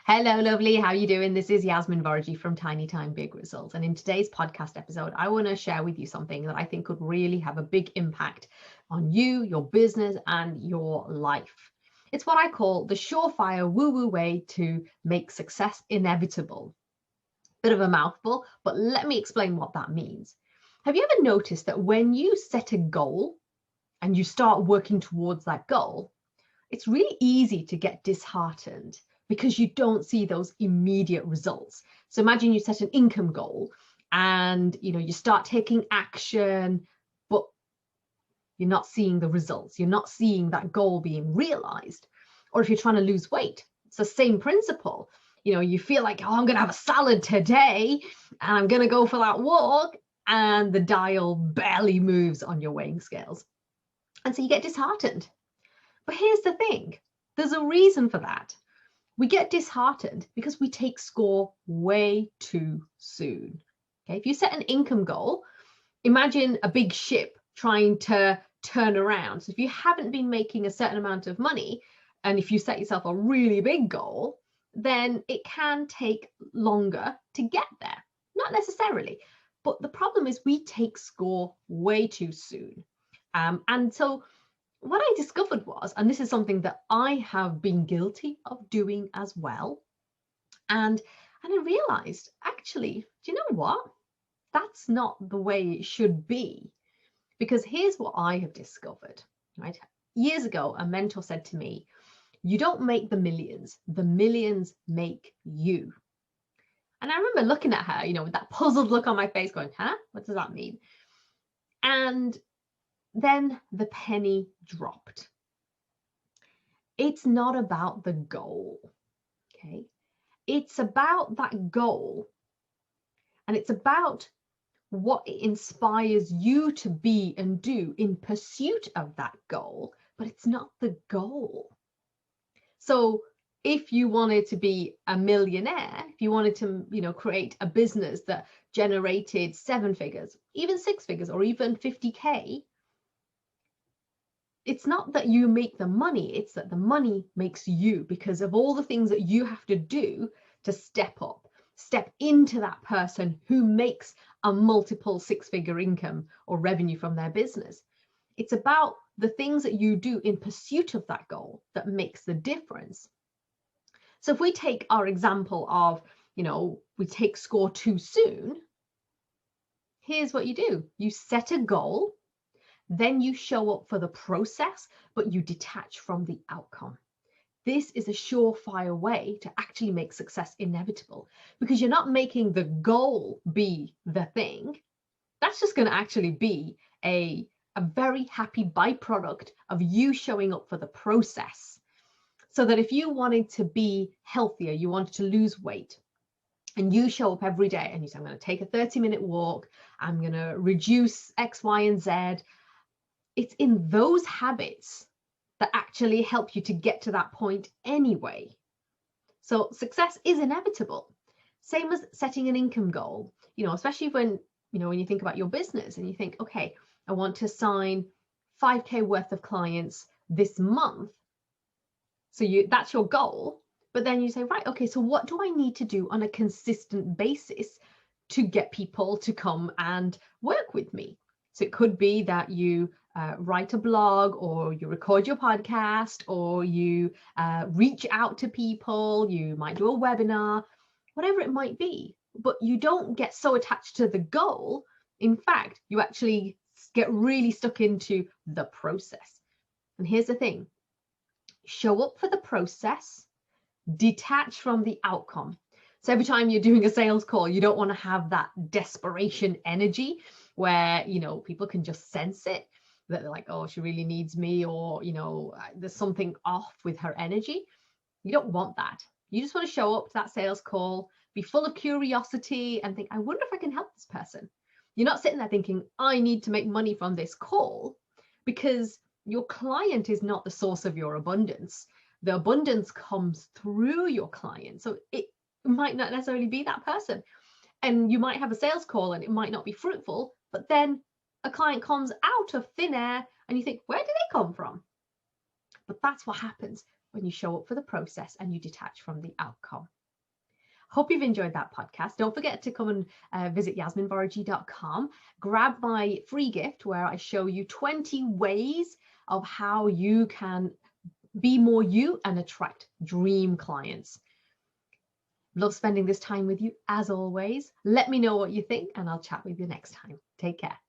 Hello, lovely. How are you doing? This is Yasmin from Tiny Time Big Results. And in today's podcast episode, I want to share with you something that I think could really have a big impact on you, your business, and your life. It's what I call the surefire woo-woo way to make success inevitable. Bit of a mouthful, but let me explain what that means. Have you ever noticed that when you set a goal and you start working towards that goal, it's really easy to get disheartened because you don't see those immediate results. So imagine you set an income goal and you start taking action, but you're not seeing the results. You're not seeing that goal being realized. Or if you're trying to lose weight, it's the same principle. You feel like, oh, I'm going to have a salad today and I'm going to go for that walk, and the dial barely moves on your weighing scales. And so you get disheartened. But here's the thing, there's a reason for that. We get disheartened because we take score way too soon. Okay, if you set an income goal, imagine a big ship trying to turn around. So if you haven't been making a certain amount of money, and if you set yourself a really big goal, then it can take longer to get there. Not necessarily, but the problem is we take score way too soon. And so what I discovered was, and this is something that I have been guilty of doing as well, and I realized, actually, do you know what? That's not the way it should be. Because here's what I have discovered, right? Years ago, a mentor said to me, you don't make the millions make you. And I remember looking at her, with that puzzled look on my face going, huh? What does that mean? And then the penny dropped. It's not about the goal, okay? It's about that goal, and it's about what it inspires you to be and do in pursuit of that goal, but it's not the goal. So if you wanted to be a millionaire, if you wanted to, create a business that generated 7 figures, even 6 figures, or even 50K, it's not that you make the money, it's that the money makes you, because of all the things that you have to do to step up, step into that person who makes a multiple 6-figure income or revenue from their business. It's about the things that you do in pursuit of that goal that makes the difference. So if we take our example of, we take score too soon, here's what you do. You set a goal, then you show up for the process, but you detach from the outcome. This is a surefire way to actually make success inevitable, because you're not making the goal be the thing. That's just going to actually be a very happy byproduct of you showing up for the process. So that if you wanted to be healthier, you wanted to lose weight, and you show up every day and you say, I'm going to take a 30-minute walk, I'm going to reduce X, Y, and Z. It's in those habits that actually help you to get to that point anyway. So success is inevitable. Same as setting an income goal, especially when you think about your business and you think, okay, I want to sign 5K worth of clients this month. So that's your goal. But then you say, right, okay, so what do I need to do on a consistent basis to get people to come and work with me? So it could be that you write a blog, or you record your podcast, or you reach out to people, you might do a webinar, whatever it might be. But you don't get so attached to the goal. In fact, you actually get really stuck into the process. And here's the thing. Show up for the process, detach from the outcome. So every time you're doing a sales call, you don't want to have that desperation energy where, people can just sense it, that they're like, oh, she really needs me, or, there's something off with her energy. You don't want that. You just want to show up to that sales call, be full of curiosity and think, I wonder if I can help this person. You're not sitting there thinking, I need to make money from this call, because your client is not the source of your abundance. The abundance comes through your client. So it might not necessarily be that person. And you might have a sales call and it might not be fruitful, but then a client comes out of thin air and you think, where did they come from? But that's what happens when you show up for the process and you detach from the outcome. Hope you've enjoyed that podcast. Don't forget to come and visit yasminvoragyi.com. Grab my free gift where I show you 20 ways of how you can be more you and attract dream clients. Love spending this time with you as always. Let me know what you think and I'll chat with you next time. Take care.